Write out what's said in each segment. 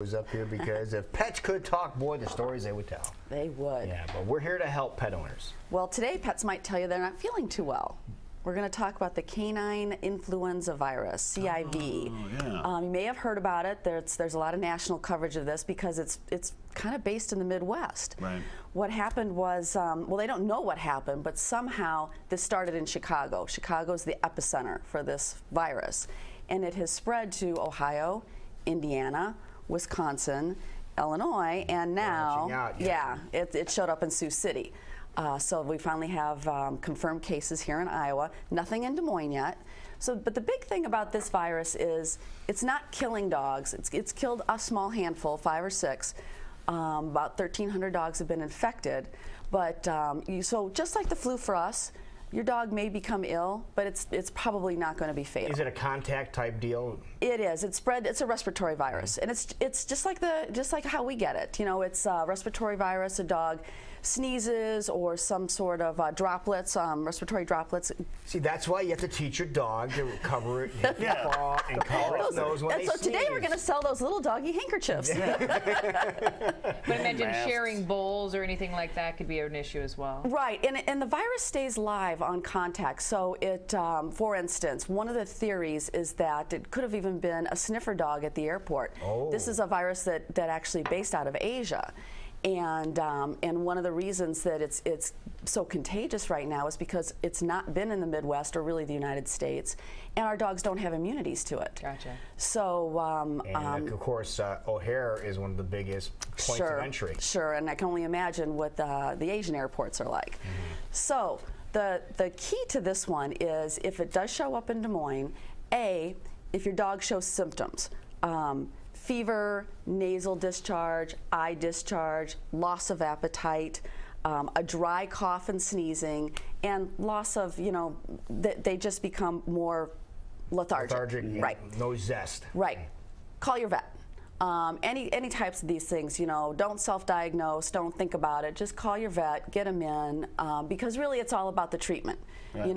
was up here because if pets could talk, boy, the stories they would tell. They would. Yeah, but we're here to help pet owners. Well, today pets might tell you they're not feeling too well. We're going to talk about the canine influenza virus, CIV. Oh, yeah. You may have heard about it. There's a lot of national coverage of this because it's kind of based in the Midwest. Right. What happened was, well, they don't know what happened, but somehow this started in Chicago. Chicago's the epicenter for this virus, and it has spread to Ohio, Indiana, Wisconsin, Illinois, and now, it showed up in Sioux City. So we finally have confirmed cases here in Iowa. Nothing in Des Moines yet. But the big thing about this virus is it's not killing dogs. It's killed a small handful, 5 or 6. About 1,300 dogs have been infected. But so just like the flu for us, your dog may become ill, but it's probably not going to be fatal. Is it a contact type deal? It is. It's spread. It's a respiratory virus, and it's just like how we get it. You know, it's a respiratory virus. A dog sneezes or some sort of droplets, respiratory droplets. See, that's why you have to teach your dog to cover it, hit the paw, and cover its nose when they so sneeze. today we're going to sell those little doggy handkerchiefs. But imagine sharing bowls or anything like that could be an issue as well. Right, and the virus stays live on contact. So it, for instance, one of the theories is that it could have even been a sniffer dog at the airport. Oh. This is a virus that actually based out of Asia. And one of the reasons that it's so contagious right now is because it's not been in the Midwest or really the United States, and our dogs don't have immunities to it. Gotcha. So, and of course, O'Hare is one of the biggest points of entry. Sure, and I can only imagine what the Asian airports are like. So the key to this one is if it does show up in Des Moines, if your dog shows symptoms. Fever, nasal discharge, eye discharge, loss of appetite, a dry cough and sneezing, and loss of, they just become more lethargic. Right. No zest. Right. Call your vet. Any types of these things, don't self-diagnose, don't think about it. Just call your vet, get them in, because really it's all about the treatment. Right.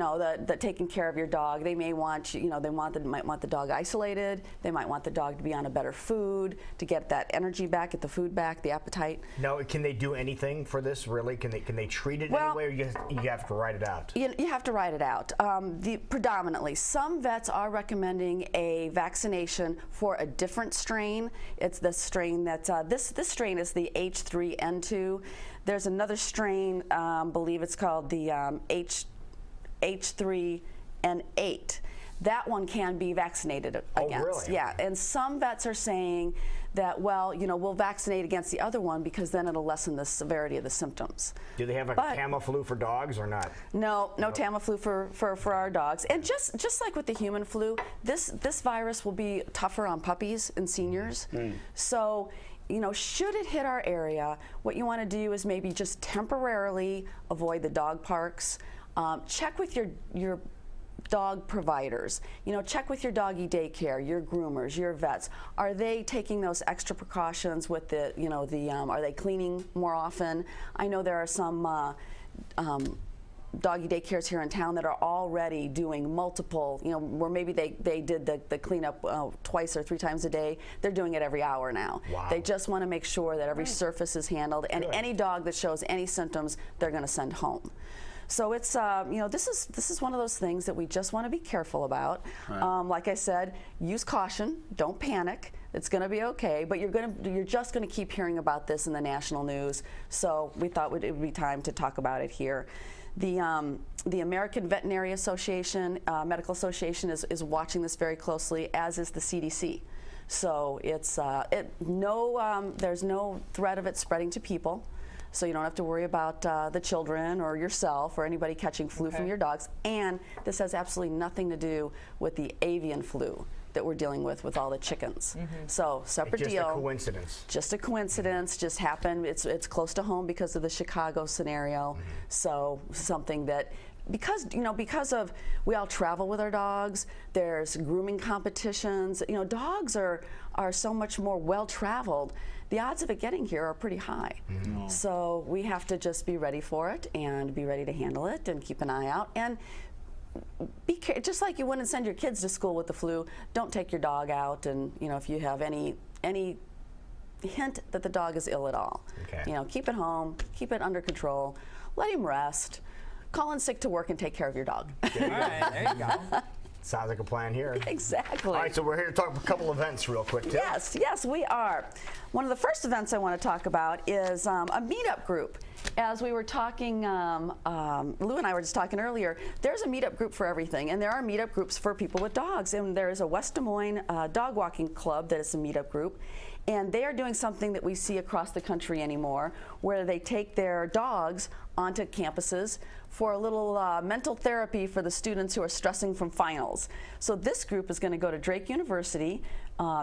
The taking care of your dog. They may want, might want the dog isolated. They might want the dog to be on a better food to get that energy back, get the food back, the appetite. Now, can they do anything for this? Really, can they treat it in any way, or you have to write it out? You have to write it out. Predominantly, some vets are recommending a vaccination for a different strain. It's the strain that this strain is the H3N2. There's another strain, believe it's called the H3N8. That one can be vaccinated against. Oh, really? Yeah, and some vets are saying that, well, we'll vaccinate against the other one because then it'll lessen the severity of the symptoms. Do they have a Tamiflu for dogs or not? No Tamiflu for our dogs. And just like with the human flu, this virus will be tougher on puppies and seniors. So, should it hit our area, what you want to do is maybe just temporarily avoid the dog parks. Check with your dog providers. Check with your doggy daycare, your groomers, your vets. Are they taking those extra precautions with the, are they cleaning more often? I know there are some doggy daycares here in town that are already doing multiple, where maybe they did the cleanup twice or 3 times a day. They're doing it every hour now. Wow. They just want to make sure that every surface is handled, and Good. any dog that shows any symptoms, they're going to send home. So it's this is one of those things that we just want to be careful about. Right. Like I said, use caution. Don't panic. It's going to be okay. But you're just going to keep hearing about this in the national news. So we thought it would be time to talk about it here. The American Veterinary Association, Medical Association, is watching this very closely, as is the CDC. So it's there's no threat of it spreading to people. So you don't have to worry about the children or yourself or anybody catching flu from your dogs. And this has absolutely nothing to do with the avian flu that we're dealing with all the chickens. So separate deal. Just a coincidence. Just a coincidence. Just happened. It's close to home because of the Chicago scenario. So something that, because of we all travel with our dogs, there's grooming competitions. Dogs are so much more well-traveled. The odds of it getting here are pretty high. So we have to just be ready for it and be ready to handle it and keep an eye out. And just like you wouldn't send your kids to school with the flu, don't take your dog out. And if you have any hint that the dog is ill at all. Okay. You know, keep it home, keep it under control, let him rest, call in sick to work and take care of your dog. All right, there you go. Sounds like a plan here. Exactly. All right, so we're here to talk a couple events real quick, too. Yes, we are. One of the first events I want to talk about is a meetup group. As we were talking, Lou and I were just talking earlier, there's a meetup group for everything, and there are meetup groups for people with dogs. And there is a West Des Moines dog walking club that is a meetup group. And they are doing something that we see across the country anymore, where they take their dogs onto campuses for a little mental therapy for the students who are stressing from finals. So this group is going to go to Drake University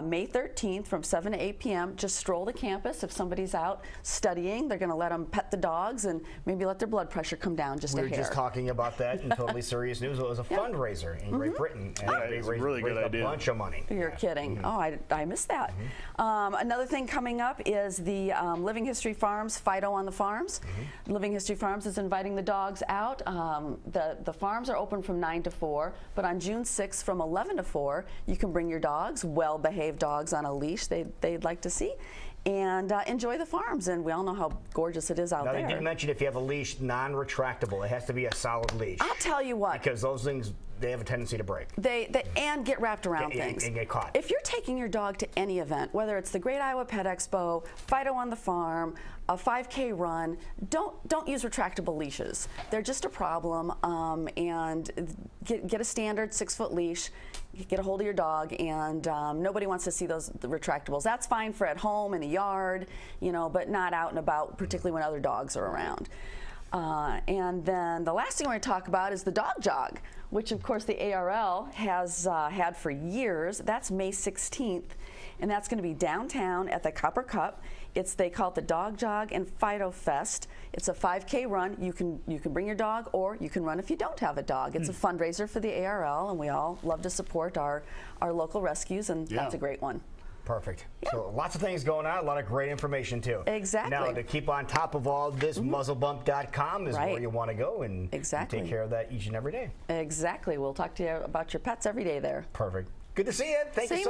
May 13th from 7 to 8 p.m. Just stroll the campus. If somebody's out studying, they're going to let them pet the dogs and maybe let their blood pressure come down just a hair. We were just talking about that in Totally Serious News. It was a fundraiser in Great Britain. And they raised, really good idea. A bunch of money. You're kidding. Oh, I missed that. Another thing coming up is the Living History Farms Fido on the Farms. Living History Farms is inviting the dogs out. The farms are open from 9 to 4, but on June 6th from 11 to 4, you can bring your dogs, well-behaved dogs on a leash they'd like to see, and enjoy the farms. And we all know how gorgeous it is out now, there. They did mention if you have a leash, non-retractable. It has to be a solid leash. I'll tell you what. Because those things, they have a tendency to break. They and get wrapped around things. And get caught. If you're taking your dog to any event, whether it's the Great Iowa Pet Expo, Fido on the Farm, a 5K run, don't use retractable leashes. They're just a problem. And get a standard 6-foot leash. Get a hold of your dog, and nobody wants to see the retractables. That's fine for at home in the yard, you know, but not out and about, particularly when other dogs are around. And then the last thing we're going to talk about is the dog jog, which of course the ARL has had for years. That's May 16th, and that's going to be downtown at the Copper Cup. They call it the Dog Jog and Fido Fest. It's a 5K run. You can bring your dog, or you can run if you don't have a dog. It's a fundraiser for the ARL, and we all love to support our local rescues, and that's a great one. Perfect. Yeah. So lots of things going on, a lot of great information too. Exactly. Now, to keep on top of all this, muzzlebump.com is where you want to go and take care of that each and every day. Exactly. We'll talk to you about your pets every day there. Perfect. Good to see you. Thank you so much.